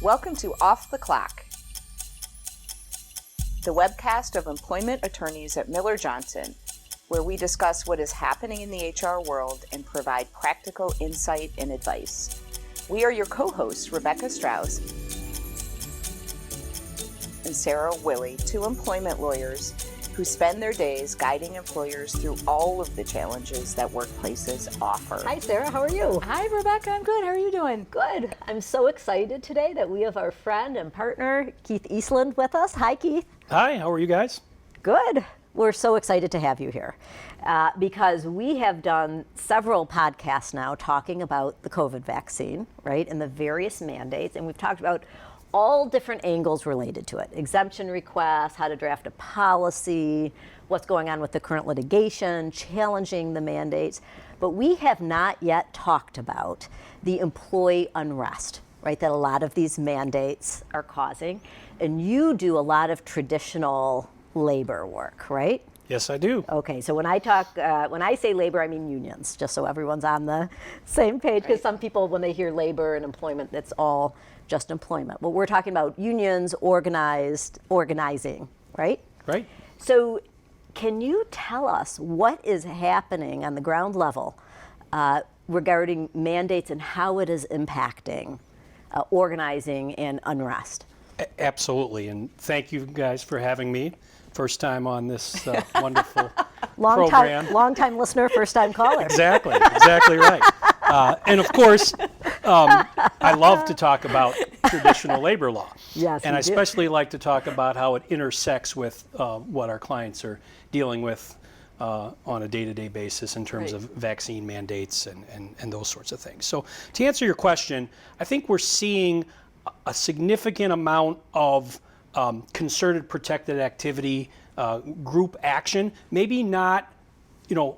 Welcome to Off the Clock, the webcast of employment attorneys at Miller Johnson, where we discuss what is happening in the HR world and provide practical insight and advice. We are your co-hosts, Rebecca Strauss and Sarah Willey, two employment lawyers who spend their days guiding employers through all of the challenges that workplaces offer. Hi, Sarah. How are you? Hi, Rebecca. I'm good. How are you doing? Good. I'm so excited today that we have our friend and partner, Keith Eastland, with us. Hi, Keith. Hi. How are you guys? Good. We're so excited to have you here because we have done several podcasts now talking about the COVID vaccine, right, and the various mandates, and we've talked about all different angles related to it. Exemption requests, how to draft a policy, what's going on with the current litigation, challenging the mandates. But we have not yet talked about the employee unrest, right, that a lot of these mandates are causing. And you do a lot of traditional labor work, right? Yes, I do. Okay, so when I say labor, I mean unions, just so everyone's on the same page, because some people, when they hear labor and employment, that's all just employment. But we're talking about unions, organizing, right? Right. So can you tell us what is happening on the ground level regarding mandates and how it is impacting organizing and unrest? Absolutely, and thank you guys for having me. First time on this wonderful program. Long-time listener, first-time caller. Exactly right. And of course, I love to talk about traditional labor law. Yes, and I do. especially like to talk about how it intersects with what our clients are dealing with on a day-to-day basis in terms of vaccine mandates and those sorts of things. So to answer your question, I think we're seeing a significant amount of concerted protected activity, group action, maybe not,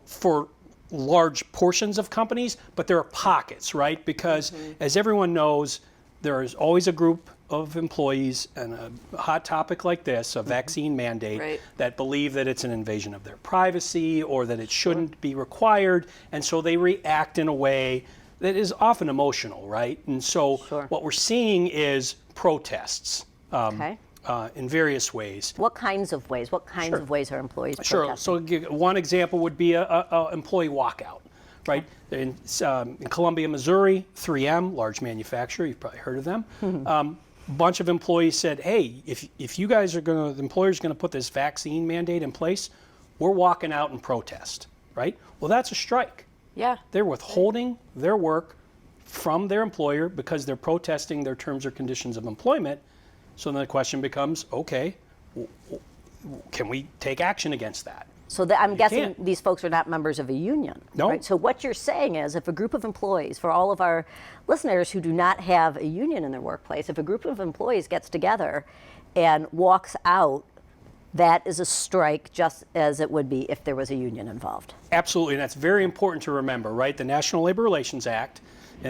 for large portions of companies, but there are pockets, right? Because as everyone knows, there is always a group of employees and a hot topic like this, a vaccine mandate, that believe that it's an invasion of their privacy or that it shouldn't be required, and so they react in a way that is often emotional, right? And so what we're seeing is protests. In various ways. What kinds of ways? What kinds of ways are employees protesting? So one example would be a employee walkout, right? In Columbia, Missouri, 3M, large manufacturer, you've probably heard of them. A bunch of employees said, hey, if you guys the employer's going to put this vaccine mandate in place, we're walking out in protest, right? Well, that's a strike. Yeah. They're withholding their work from their employer because they're protesting their terms or conditions of employment. So then the question becomes, okay, can we take action against that? So I'm guessing these folks are not members of a union. No. Right? So what you're saying is if a group of employees, for all of our listeners who do not have a union in their workplace, if a group of employees gets together and walks out, that is a strike just as it would be if there was a union involved. Absolutely, and that's very important to remember, right? The National Labor Relations Act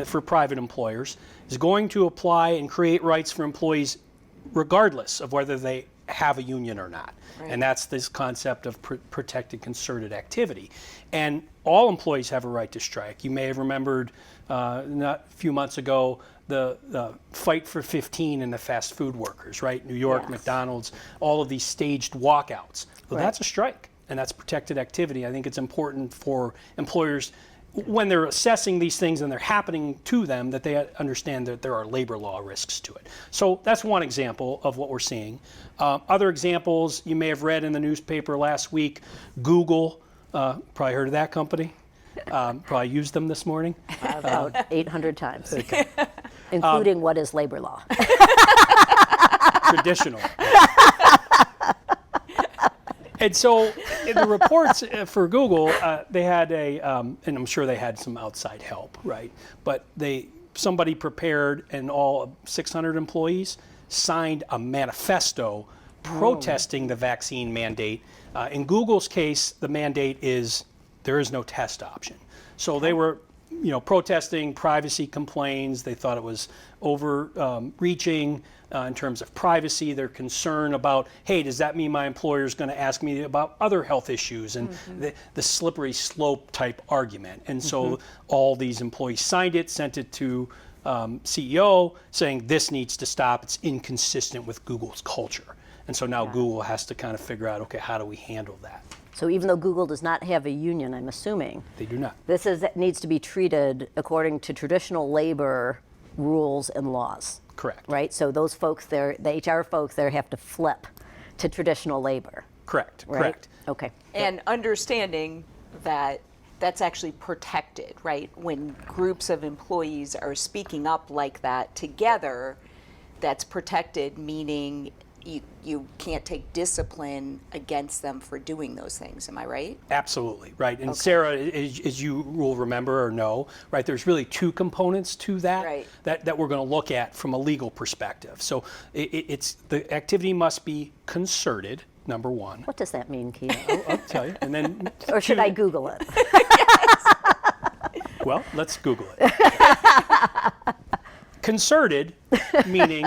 for private employers is going to apply and create rights for employees regardless of whether they have a union or not. And that's this concept of protected concerted activity. And all employees have a right to strike. You may have remembered not a few months ago the fight for 15 and the fast food workers, right? New York, McDonald's, all of these staged walkouts. Well, that's a strike, and that's protected activity. I think it's important for employers when they're assessing these things and they're happening to them, that they understand that there are labor law risks to it. So that's one example of what we're seeing. Other examples you may have read in the newspaper last week. Google, probably heard of that company. Probably used them this morning. About 800 times, including what is labor law. Traditional. And so in the reports for Google, they had and I'm sure they had some outside help, right? But somebody prepared, and all 600 employees signed a manifesto protesting the vaccine mandate. In Google's case, the mandate is there is no test option. So they were protesting privacy complaints. They thought it was overreaching in terms of privacy. They're concerned about, hey, does that mean my employer is going to ask me about other health issues, and the slippery slope type argument. And so all these employees signed it, sent it to CEO saying this needs to stop. It's inconsistent with Google's culture. And so now Google has to kind of figure out, okay, how do we handle that? So even though Google does not have a union, I'm assuming, They do not. this needs to be treated according to traditional labor rules and laws. Correct. Right? So those folks there, the HR folks there, have to flip to traditional labor. Correct. Right? Correct. Okay. And understanding that that's actually protected, right? When groups of employees are speaking up like that together, that's protected, meaning you can't take discipline against them for doing those things. Am I right? Absolutely, right. And Sarah, as you will remember or know, right, there's really two components to that Right. that we're going to look at from a legal perspective. So it's the activity must be concerted, number one. What does that mean, Keith? I'll tell you. And then Or should I Google it? well, let's Google it. Concerted, meaning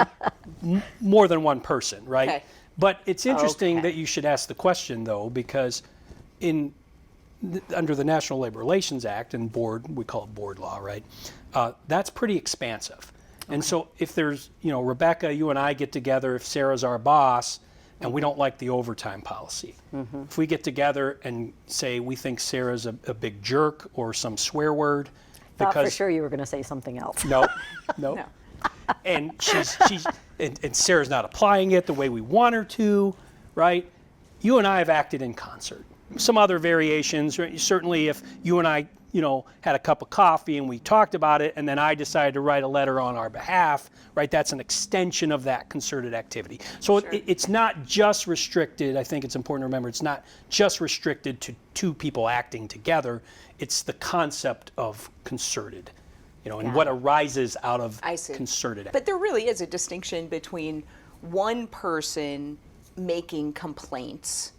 more than one person, right? Okay. But it's interesting Okay. that you should ask the question, though, because under the National Labor Relations Act and we call it board law, right? That's pretty expansive. And so if there's, Rebecca, you and I get together, if Sarah's our boss, and we don't like the overtime policy. If we get together and say we think Sarah's a big jerk or some swear word, Thought for sure you were going to say something else. no. No. And and Sarah's not applying it the way we want her to, right? You and I have acted in concert. Some other variations, right? Certainly if you and I, had a cup of coffee and we talked about it, and then I decided to write a letter on our behalf, right? That's an extension of that concerted activity. So it's not just restricted. I think it's important to remember it's not just restricted to two people acting together. It's the concept of concerted, and what arises out of concerted activity. But there really is a distinction between one person making complaints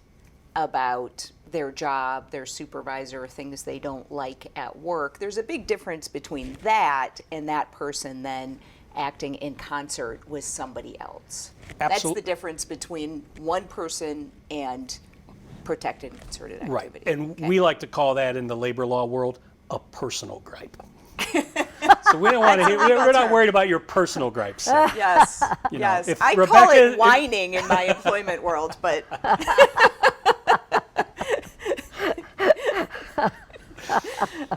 about their job, their supervisor, things they don't like at work. There's a big difference between that and that person then acting in concert with somebody else. That's the difference between one person and protected and concerted activity. Right, and we like to call that in the labor law world a personal gripe. So we don't want to hear, we're not worried about your personal gripes. Sarah. Yes, yes. if I call Rebecca- it whining in my employment world, but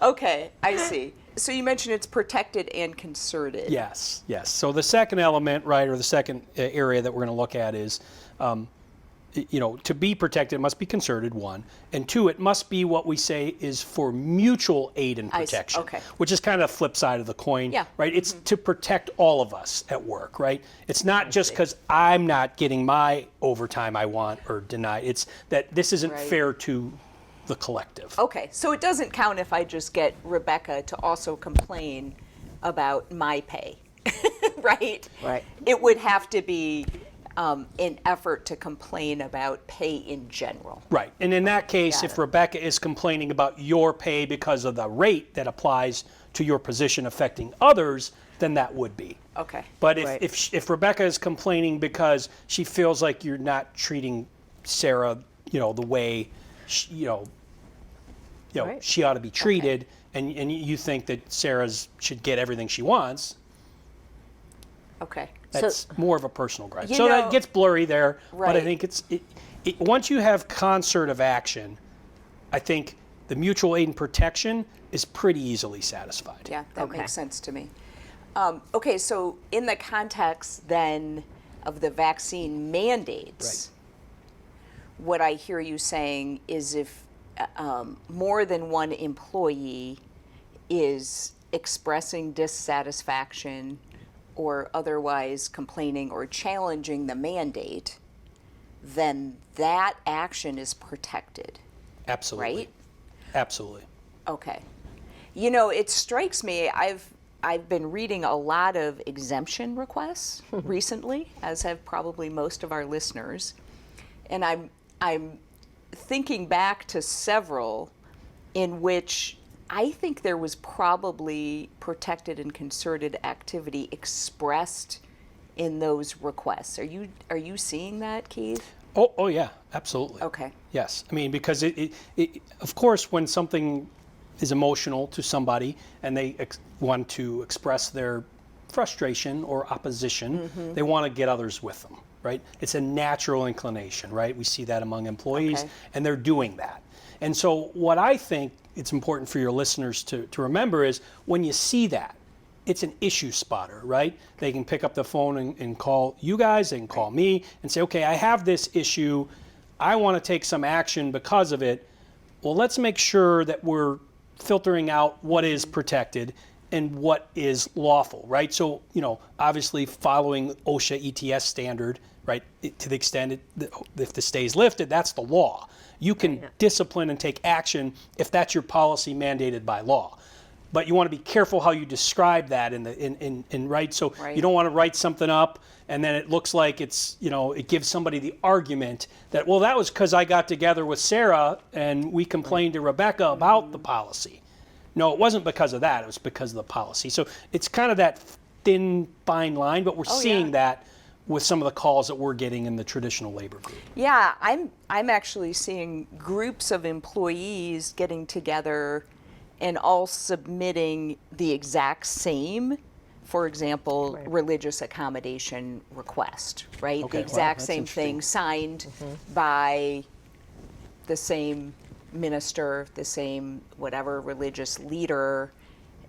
okay, I see. So you mentioned it's protected and concerted. Yes. So the second element, right, or the second area that we're going to look at is, to be protected, it must be concerted, one. And two, it must be what we say is for mutual aid and protection, okay. which is kind of the flip side of the coin, Yeah. right? It's to protect all of us at work, right? It's not just because I'm not getting my overtime I want or denied. It's that this isn't fair to the collective. Okay, so it doesn't count if I just get Rebecca to also complain about my pay, right? Right. It would have to be an effort to complain about pay in general. Right, and in that case, Got if it. Rebecca is complaining about your pay because of the rate that applies to your position affecting others, then that would be. Okay. But Right. if Rebecca is complaining because she feels like you're not treating Sarah, the way she, Right. she ought to be treated, and you think that should get everything she wants, Okay. that's more of a personal gripe. You So know- that gets blurry there, but I Right. think once you have concert of action, I think the mutual aid and protection is pretty easily satisfied. Yeah, that Okay. makes sense to me. Okay, so in the context then of the vaccine mandates, what I hear you saying is if more than one employee is expressing dissatisfaction or otherwise complaining or challenging the mandate, then that action is protected. Absolutely. Right? Absolutely. Okay. It strikes me, I've been reading a lot of exemption requests recently, as have probably most of our listeners. And I'm thinking back to several in which I think there was probably protected and concerted activity expressed in those requests. Are you seeing that, Keith? Oh yeah, absolutely. Okay. Yes, I mean, because it of course, when something is emotional to somebody and they want to express their frustration or opposition. They want to get others with them, right? It's a natural inclination, right? We see that among employees, and they're doing that. And so what I think it's important for your listeners to remember is when you see that, it's an issue spotter, right? They can pick up the phone and call you guys, they can call me and say, okay, I have this issue. I want to take some action because of it. Well, let's make sure that we're filtering out what is protected and what is lawful, right? So, obviously following OSHA ETS standard, right, to the extent if the stay is lifted, that's the law. You can discipline and take action if that's your policy mandated by law. But you want to be careful how you describe that in right. So you don't want to write something up and then it looks like it's, it gives somebody the argument that, well, that was because I got together with Sarah and we complained to Rebecca about the policy. No, it wasn't because of that. It was because of the policy. So it's kind of that thin, fine line, but we're seeing that with some of the calls that we're getting in the traditional labor group. Yeah, I'm actually seeing groups of employees getting together and all submitting the exact same, for example, religious accommodation request, right? Okay, the exact that's same thing signed by the same minister, the same whatever religious leader,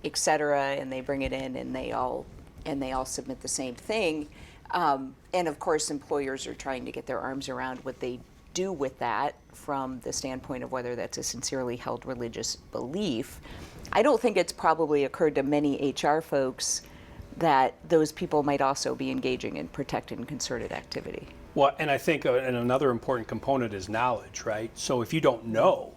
et cetera, and they bring it in and they all submit the same thing. And of course, employers are trying to get their arms around what they do with that from the standpoint of whether that's a sincerely held religious belief. I don't think it's probably occurred to many HR folks that those people might also be engaging in protected and concerted activity. Well, and I think another important component is knowledge, right? So if you don't know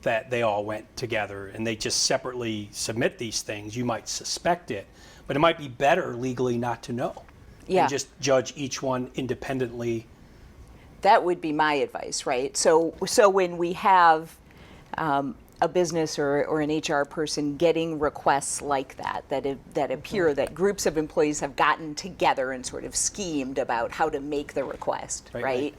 that they all went together and they just separately submit these things, you might suspect it, but it might be better legally not to know. And just judge each one independently. That would be my advice, right? So when we have a business or an HR person getting requests like that appear that groups of employees have gotten together and sort of schemed about how to make the request, right?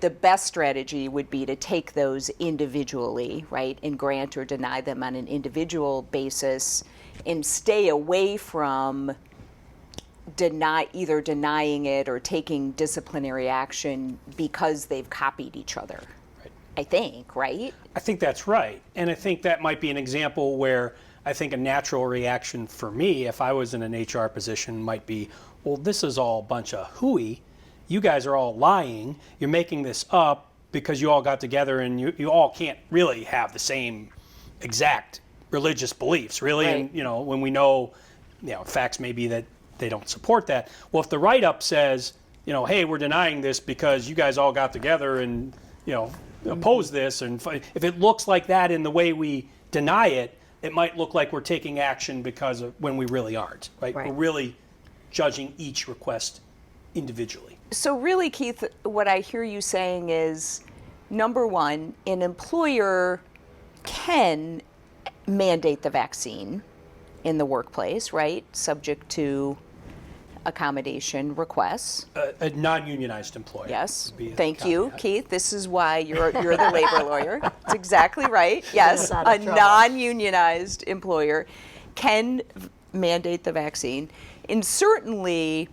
The best strategy would be to take those individually, right, and grant or deny them on an individual basis and stay away from either denying it or taking disciplinary action because they've copied each other. I think, right? I think that's right. And I think that might be an example where I think a natural reaction for me, if I was in an HR position, might be, well, this is all a bunch of hooey. You guys are all lying. You're making this up because you all got together and you all can't really have the same exact religious beliefs, really. Right. And, when we know, facts may be that they don't support that. Well, if the write-up says, hey, we're denying this because you guys all got together and, oppose this, and if it looks like that in the way we deny it, it might look like we're taking action because of when we really aren't, right? We're really judging each request individually. So really, Keith, what I hear you saying is, number one, an employer can mandate the vaccine in the workplace, right? Subject to accommodation requests. A non-unionized employer. Yes. Thank you, Keith. This is why you're the labor lawyer. That's exactly right. Yes, a non-unionized employer can mandate the vaccine and certainly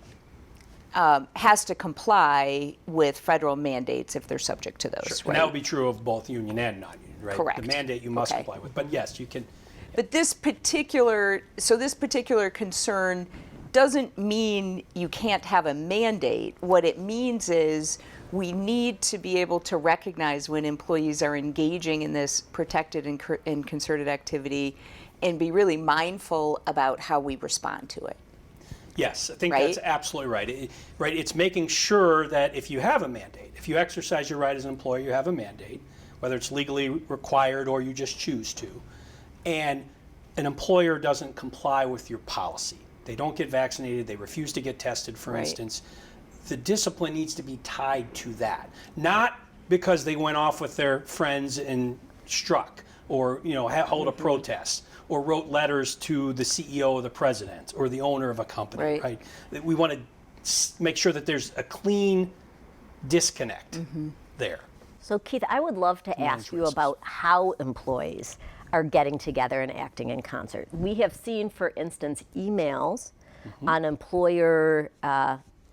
has to comply with federal mandates if they're subject to those. Sure. And that would be true of both union and non-union, right? Correct. The mandate you must comply with. But yes, you can. But this particular concern doesn't mean you can't have a mandate. What it means is we need to be able to recognize when employees are engaging in this protected and concerted activity and be really mindful about how we respond to it. Yes, I think that's absolutely right. It's making sure that if you have a mandate, if you exercise your right as an employer, you have a mandate, whether it's legally required or you just choose to, and an employer doesn't comply with your policy. They don't get vaccinated, they refuse to get tested, for instance. The discipline needs to be tied to that. Not because they went off with their friends and struck or held a protest or wrote letters to the CEO or the president or the owner of a company, right? We want to make sure that there's a clean disconnect there. So Keith, I would love to ask you about how employees are getting together and acting in concert. We have seen, for instance, emails on employer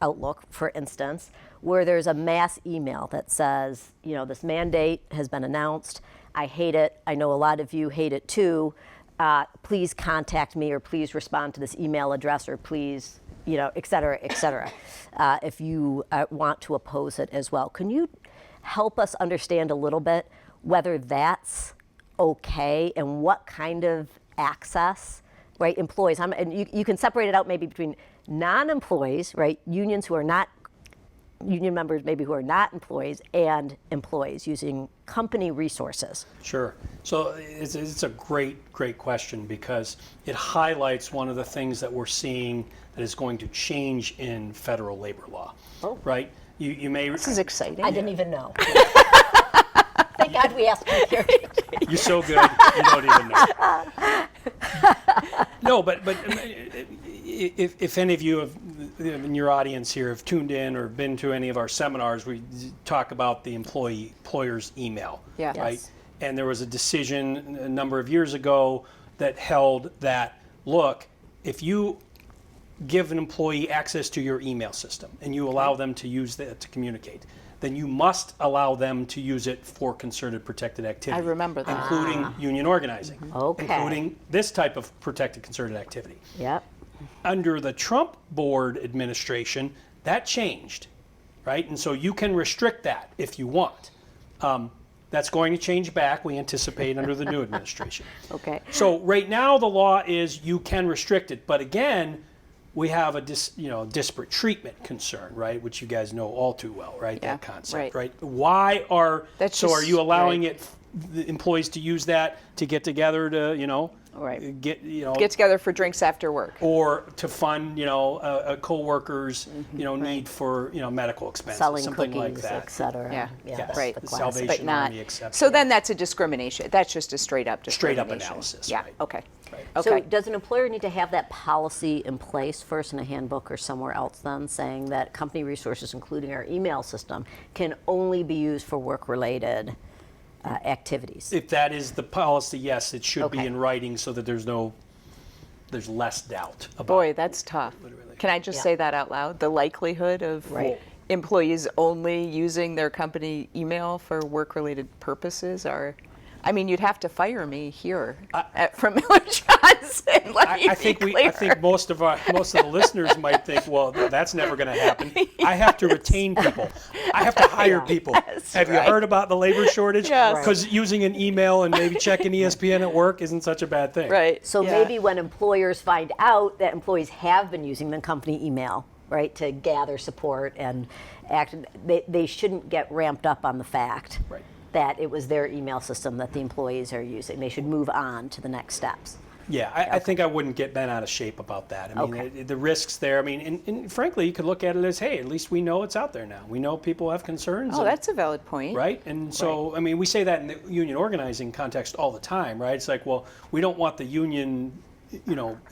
Outlook, for instance, where there's a mass email that says, this mandate has been announced. I hate it. I know a lot of you hate it too. Please contact me, or please respond to this email address, or please, et cetera, if you want to oppose it as well. Can you help us understand a little bit whether that's okay and what kind of access, right, employees, and you can separate it out maybe between non-employees, right, unions who are not, union members maybe who are not employees, and employees using company resources? Sure. So it's a great question, because it highlights one of the things that we're seeing that is going to change in federal labor law. Oh. Right? You may. This is exciting. I didn't even know. Thank God we asked you here. You're so good, you don't even know. No, but if any of you in your audience here have tuned in or been to any of our seminars, we talk about the employer's email. Yeah. Right? Yes. And there was a decision a number of years ago that held that, look, if you give an employee access to your email system and you allow them to use that to communicate, then you must allow them to use it for concerted protected activity. I remember that. Including union organizing. Okay. Including this type of protected concerted activity. Yep. Under the Trump board administration, that changed, right? And so you can restrict that if you want. That's going to change back, we anticipate, under the new administration. Okay. So right now the law is you can restrict it, but again, we have a disparate treatment concern, right? Which you guys know all too well, right? Yeah, That concept, right. Why are are you allowing right. the employees to use that to get together to Right. get together for drinks after work, or to fund a co-worker's need for medical expenses, Selling something cookies, like that. et cetera. Yeah. Yes. Right. The the classic. Salvation but not. Army exception. So then that's a discrimination. That's just a straight up Straight up discrimination. analysis, Yeah. right. Okay. Right. Okay. So does an employer need to have that policy in place first in a handbook or somewhere else then, saying that company resources, including our email system, can only be used for work-related activities? If that is the policy, yes, it should be Okay. in writing so that there's less doubt about Boy, that's tough. Literally. Can I just Yeah. say that out loud? The likelihood of Right. employees only using their company email for work-related purposes are. I mean, you'd have to fire me here from Miller Johnson. I think most of the listeners might think, well, that's never going to happen. I have to retain people. I have to hire people. Have you heard about the labor shortage? Yes. Because using an email and maybe checking ESPN at work isn't such a bad thing. Right. So yeah. maybe when employers find out that employees have been using the company email, right, to gather support and act, they shouldn't get ramped up on the fact Right. that it was their email system that the employees are using. They should move on to the next steps. Yeah, I think I wouldn't get bent out of shape about that. I mean, Okay. the risks there. I mean, and frankly, you could look at it as, hey, at least we know it's out there now. We know people have concerns. Oh, and- that's a valid point. right? And so, I mean, we say that in the union organizing context all the time, right? It's like, well, we don't want the union,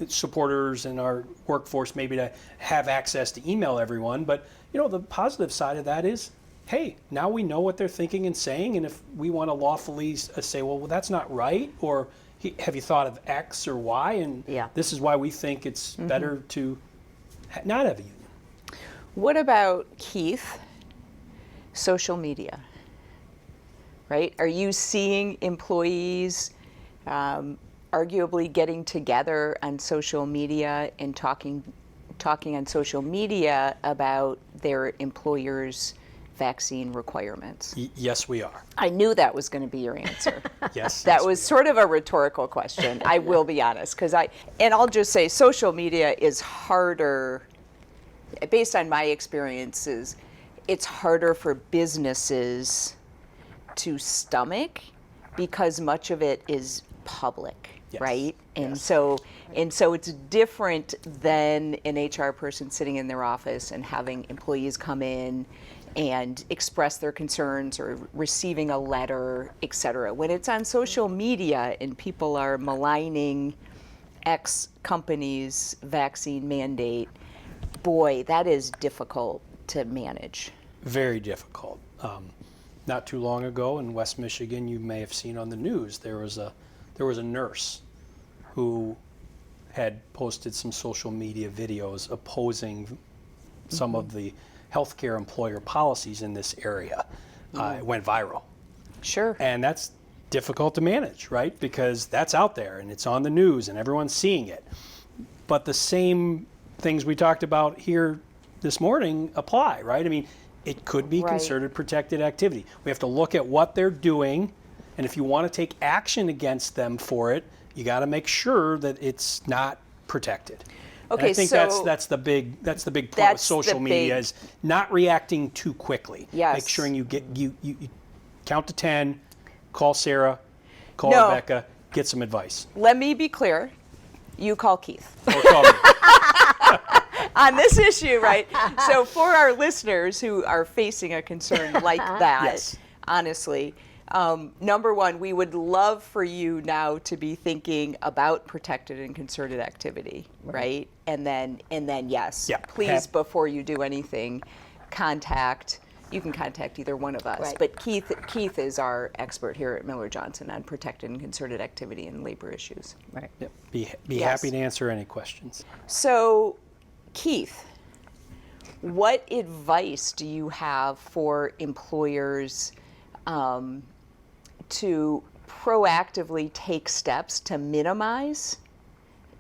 supporters and our workforce maybe to have access to email everyone, but the positive side of that is, hey, now we know what they're thinking and saying, and if we want to lawfully say, well, that's not right, or have you thought of X or Y, and Yeah. this is why we think it's better to not have a union. What about, Keith, social media? Right? Are you seeing employees arguably getting together on social media and talking on social media about their employers' vaccine requirements? Yes, we are. I knew that was going to be your answer. Yes. That yes, was sort of a rhetorical question. I will be honest, because I'll just say social media is harder, based on my experiences, it's harder for businesses to stomach because much of it is public, Yes, right? And yes. so it's different than an HR person sitting in their office and having employees come in and express their concerns or receiving a letter, et cetera. When it's on social media and people are maligning X company's vaccine mandate, boy, that is difficult to manage. Very difficult. Not too long ago in West Michigan, you may have seen on the news, there was there was a nurse who had posted some social media videos opposing some of the healthcare employer policies in this area. It went viral. Sure. And that's difficult to manage, right? Because that's out there and it's on the news and everyone's seeing it. But the same things we talked about here this morning apply, right? I mean, it could be concerted protected activity. We have to look at what they're doing, and if you want to take action against them for it, you got to make sure that it's not protected. Okay, and I think so that's the big point with social media is not reacting too quickly. Yes. Make sure you count to 10, call Sarah, call No. Rebecca, get some advice. Let me be clear. You call Keith. Or call me. On this issue, right? So for our listeners who are facing a concern like that, Yes. honestly, number one, we would love for you now to be thinking about protected and concerted activity, right? And then yes, Yeah. please, before you do anything, you can contact either one of us. Right. But Keith is our expert here at Miller Johnson on protected and concerted activity and labor issues. Right. Yep. Be Yes. happy to answer any questions. So, Keith, what advice do you have for employers to proactively take steps to minimize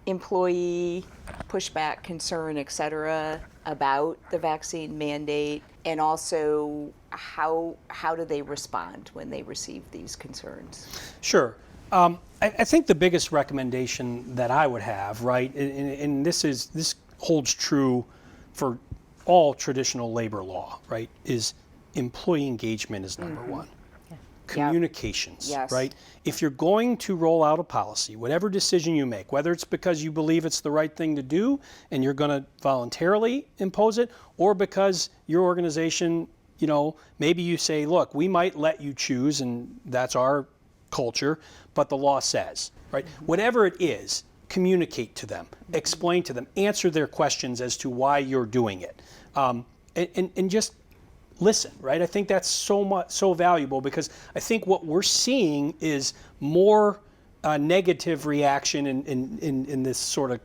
employee pushback, concern, et cetera, about the vaccine mandate? And also, how do they respond when they receive these concerns? Sure. I think the biggest recommendation that I would have, right, and this holds true for all traditional labor law, right, is employee engagement is number one. Communications, Yes. right? If you're going to roll out a policy, whatever decision you make, whether it's because you believe it's the right thing to do and you're going to voluntarily impose it, or because your organization, maybe you say, look, we might let you choose and that's our culture, but the law says, right? Whatever it is, communicate to them, explain to them, answer their questions as to why you're doing it, and just listen, right? I think that's so valuable because I think what we're seeing is more negative reaction in this sort of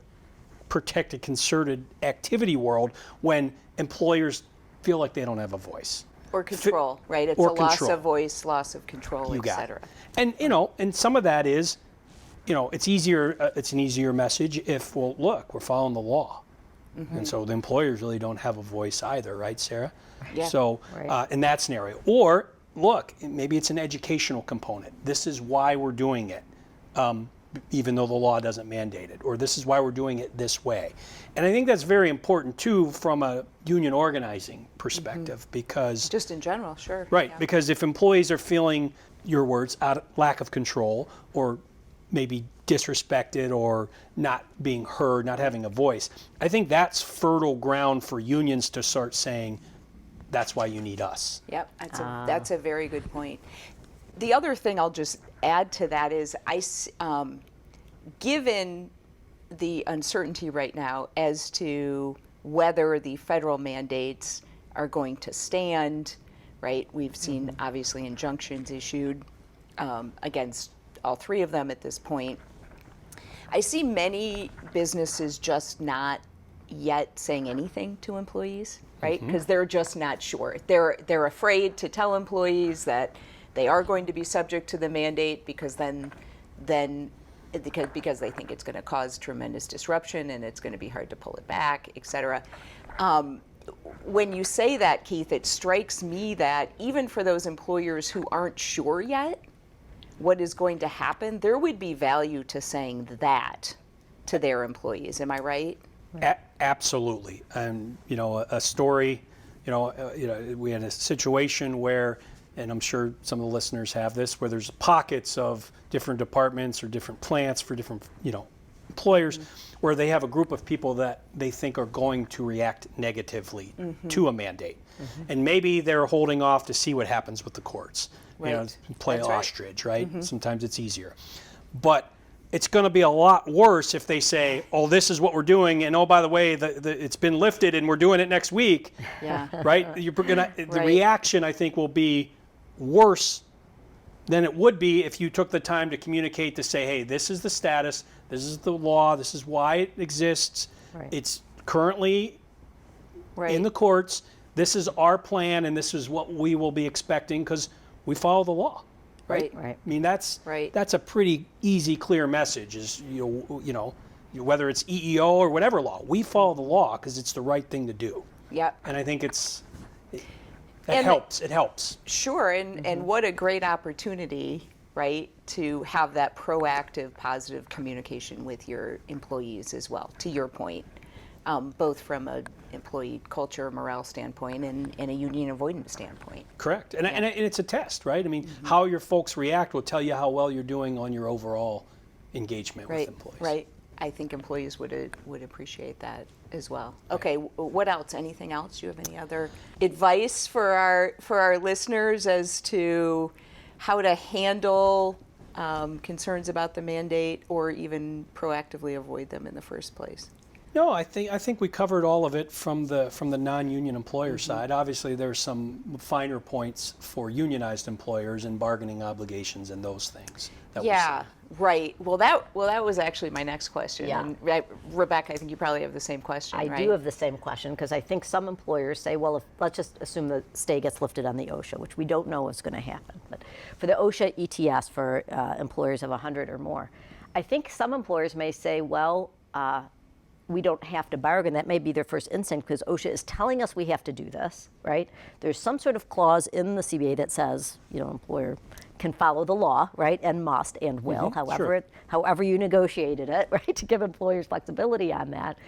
protected, concerted activity world when employers feel like they don't have a voice. Or control, right? It's or a loss control. of voice, loss of control, You et got cetera. it. And some of that is, it's easier. It's an easier message if, well, look, we're following the law, and so the employers really don't have a voice either, right, Sarah? Yeah. So in that scenario, or look, maybe it's an educational component. This is why we're doing it, even though the law doesn't mandate it, or this is why we're doing it this way. And I think that's very important too from a union organizing perspective because Just in general, sure. right, Yeah. because if employees are feeling, your words, lack of control or maybe disrespected or not being heard, not having a voice, I think that's fertile ground for unions to start saying, that's why you need us. Yep, that's a very good point. The other thing I'll just add to that is, given the uncertainty right now as to whether the federal mandates are going to stand, right? We've seen obviously injunctions issued against all three of them at this point. I see many businesses just not yet saying anything to employees, right? Because they're just not sure. They're afraid to tell employees that they are going to be subject to the mandate because because they think it's going to cause tremendous disruption and it's going to be hard to pull it back, et cetera. When you say that, Keith, it strikes me that even for those employers who aren't sure yet what is going to happen, there would be value to saying that to their employees. Am I right? Absolutely. And, a story, we had a situation where, and I'm sure some of the listeners have this, where there's pockets of different departments or different plants for different, employers, where they have a group of people that they think are going to react negatively to a mandate. And maybe they're holding off to see what happens with the courts. Right. Play That's right. ostrich, right? Sometimes it's easier. But it's going to be a lot worse if they say, oh, this is what we're doing, and oh, by the way, it's been lifted and we're doing it next week. Yeah. Right? The Right. reaction, I think, will be worse than it would be if you took the time to communicate to say, hey, this is the status, this is the law, this is why it exists. Right. It's currently in the courts. This is our plan, and this is what we will be expecting because we follow the law. Right. Right. I mean, that's a pretty easy, clear message. Is whether it's EEO or whatever law, we follow the law because it's the right thing to do. Yep. And I think it helps. It helps. Sure, and what a great opportunity, right, to have that proactive, positive communication with your employees as well, to your point, both from an employee culture, morale standpoint and a union avoidance standpoint. Correct. And it's a test, right? I mean, how your folks react will tell you how well you're doing on your overall engagement with employees. Right. I think employees would appreciate that as well. Okay, what else? Anything else? Do you have any other advice for our listeners as to how to handle concerns about the mandate or even proactively avoid them in the first place? No, I think we covered all of it from the non-union employer side. Obviously, there's some finer points for unionized employers and bargaining obligations and those things. Right. Well, that was actually my next question. Yeah. And Rebecca, I think you probably have the same question, right? I do have the same question because I think some employers say, well, let's just assume the stay gets lifted on the OSHA, which we don't know what's going to happen. But for the OSHA ETS for employers of 100 or more, I think some employers may say, well, we don't have to bargain. That may be their first instinct because OSHA is telling us we have to do this, right? There's some sort of clause in the CBA that says, employer can follow the law, right, and must and will, however you negotiated it, right, to give employers flexibility on that.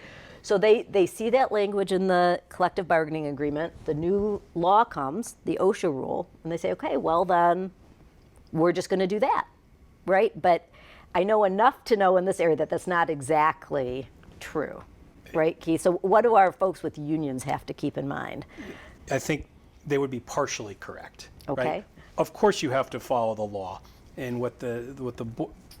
So they see that language in the collective bargaining agreement. The new law comes, the OSHA rule, and they say, okay, well then, we're just going to do that, right? But I know enough to know in this area that that's not exactly true, right, Keith? So what do our folks with unions have to keep in mind? I think they would be partially correct. Okay. Right? Of course you have to follow the law. And what the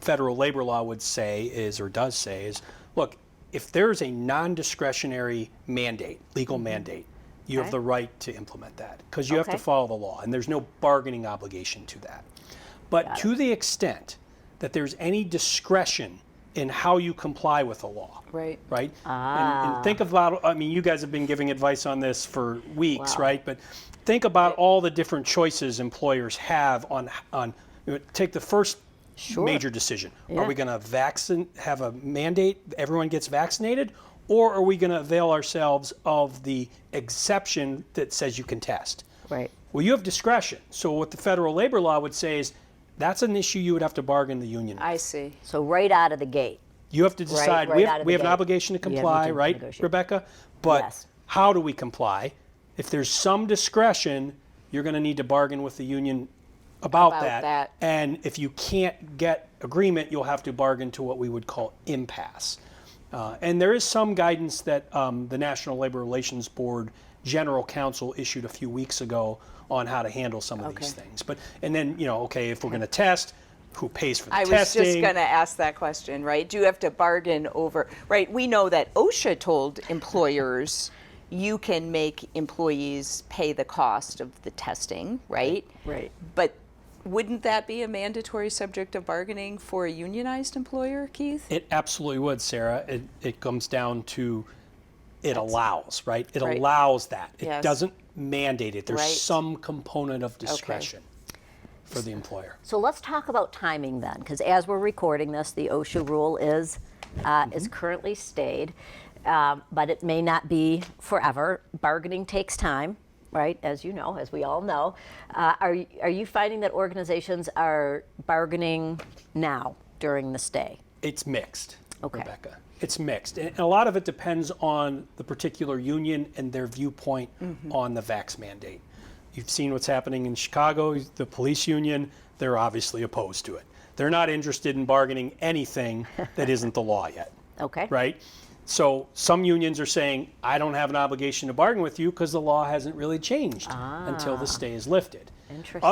federal labor law would say is, or does say is, look, if there's a non-discretionary mandate, legal mandate, you have the right to implement that because you have to follow the law and there's no bargaining obligation to that. But to the extent that there's any discretion in how you comply with the law. Right. Right? And think about, you guys have been giving advice on this for weeks, right? But think about all the different choices employers have on take the first major decision. Are we going to have a mandate, everyone gets vaccinated, or are we going to avail ourselves of the exception that says you can test? Right. Well, you have discretion. So what the federal labor law would say is, that's an issue you would have to bargain the union with. I see. So right out of the gate. You have to decide, we have an obligation to comply, right, Rebecca? But how do we comply? If there's some discretion, you're going to need to bargain with the union about that. And if you can't get agreement, you'll have to bargain to what we would call impasse. And there is some guidance that the National Labor Relations Board General Counsel issued a few weeks ago on how to handle some of these things. And then, if we're going to test, who pays for the testing? I was just going to ask that question, right? Do you have to bargain over, right? We know that OSHA told employers you can make employees pay the cost of the testing, right? Right. But wouldn't that be a mandatory subject of bargaining for a unionized employer, Keith? It absolutely would, Sarah. It comes down to allows, right? It allows that. It doesn't mandate it. There's some component of discretion for the employer. So let's talk about timing then, because as we're recording this, the OSHA rule is currently stayed, but it may not be forever. Bargaining takes time, right? As you know, as we all know. Are you finding that organizations are bargaining now during the stay? It's mixed, Rebecca. It's mixed. And a lot of it depends on the particular union and their viewpoint on the vax mandate. You've seen what's happening in Chicago, the police union, they're obviously opposed to it. They're not interested in bargaining anything that isn't the law yet. Okay. Right? So some unions are saying, I don't have an obligation to bargain with you because the law hasn't really changed until the stay is lifted. Interesting.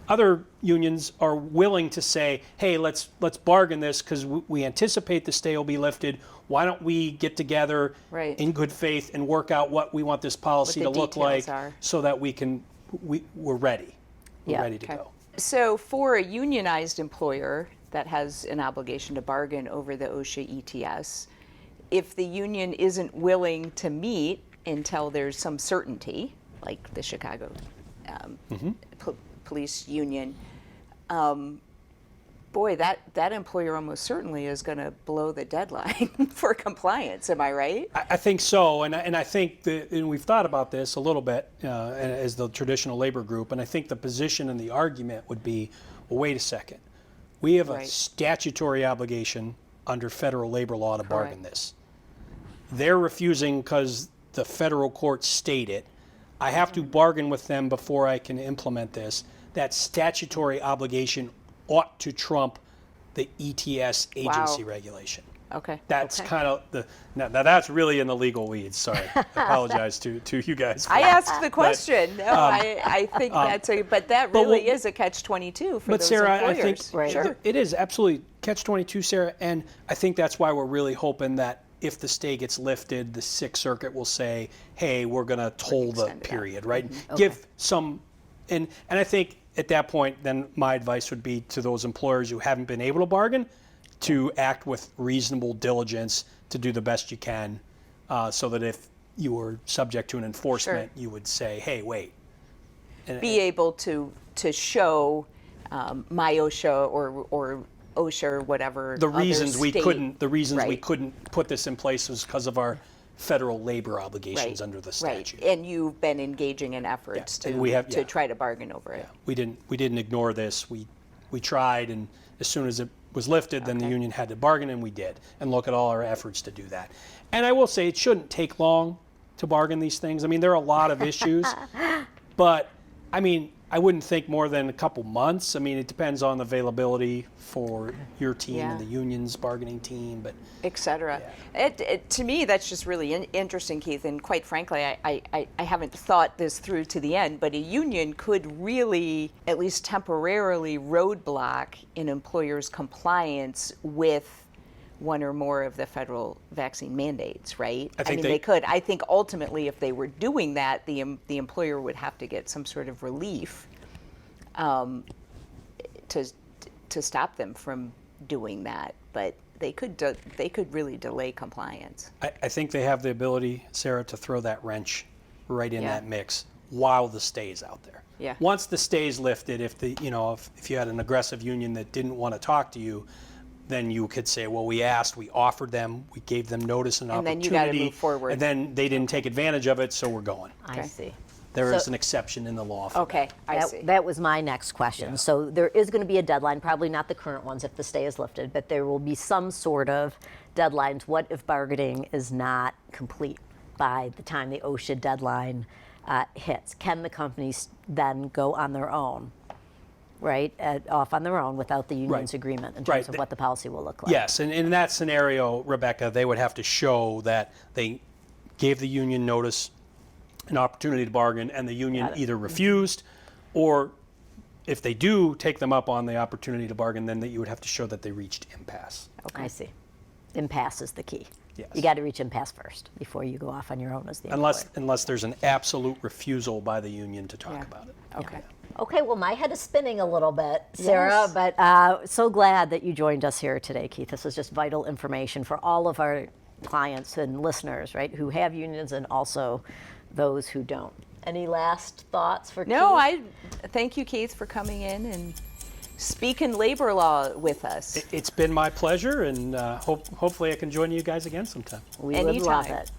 Other unions are willing to say, hey, let's bargain this because we anticipate the stay will be lifted. Why don't we get together in good faith and work out what we want this policy to look like so that we're ready. We're ready to go. So for a unionized employer that has an obligation to bargain over the OSHA ETS, if the union isn't willing to meet until there's some certainty, like the Chicago police union, boy, that employer almost certainly is going to blow the deadline for compliance. Am I right? I think so, and I think and we've thought about this a little bit as the traditional labor group, and I think the position and the argument would be, well, wait a second. We have a statutory obligation under federal labor law to bargain this. They're refusing because the federal court stated, I have to bargain with them before I can implement this. That statutory obligation ought to trump the ETS agency regulation. Okay. That's kind of now that's really in the legal weeds. Sorry, I apologize to you guys. I asked the question. I think but that really is a catch-22 for those Sarah, employers. I think it is absolutely catch-22, Sarah, and I think that's why we're really hoping that if the stay gets lifted, the Sixth Circuit will say, hey, we're going to toll the period, right? Mm-hmm. Give some, and I think at that point, then my advice would be to those employers who haven't been able to bargain to act with reasonable diligence to do the best you can, so that if you were subject to an enforcement, you would say, hey, wait. Be able to show my OSHA or OSHA or whatever. The reasons we couldn't put this in place was because of our federal labor obligations under the statute. Right. And you've been engaging in efforts to try to bargain over it. We didn't ignore this. We tried, and as soon as it was lifted, then the union had to bargain, and we did. And look at all our efforts to do that. And I will say it shouldn't take long to bargain these things. I mean, there are a lot of issues, but I mean, I wouldn't think more than a couple months. I mean, it depends on the availability for your team and the union's bargaining team, but et cetera. To me, that's just really interesting, Keith. And quite frankly, I haven't thought this through to the end, but a union could really, at least temporarily, roadblock an employer's compliance with one or more of the federal vaccine mandates, right? I mean, they could. I think ultimately, if they were doing that, the employer would have to get some sort of relief to stop them from doing that. But they could really delay compliance. I think they have the ability, Sarah, to throw that wrench right in that mix while the stay is out there. Yeah. Once the stay is lifted, if you had an aggressive union that didn't want to talk to you, then you could say, well, we offered them, we gave them notice and opportunity. And then you got to move forward. And then they didn't take advantage of it, so we're going. I see. There is an exception in the law for that. I see. That was my next question. Yeah. So there is going to be a deadline, probably not the current ones if the stay is lifted, but there will be some sort of deadlines. What if bargaining is not complete by the time the OSHA deadline hits? Can the companies then go on their own? Right, off on their own without the union's agreement in terms of what the policy will look like. Yes, and in that scenario, Rebecca, they would have to show that they gave the union notice, an opportunity to bargain, and the union either refused, or if they do take them up on the opportunity to bargain, then that you would have to show that they reached impasse. Okay. I see. Impasse is the key. Yes. You got to reach impasse first before you go off on your own as the employer. Unless there's an absolute refusal by the union to talk about it. Okay. Yeah. Okay, well, my head is spinning a little bit, Sarah, but so glad that you joined us here today, Keith. This is just vital information for all of our clients and listeners, right, who have unions and also those who don't. Any last thoughts for Keith? No, thank you, Keith, for coming in and speaking labor law with us. It's been my pleasure, and hopefully I can join you guys again sometime. We would love it.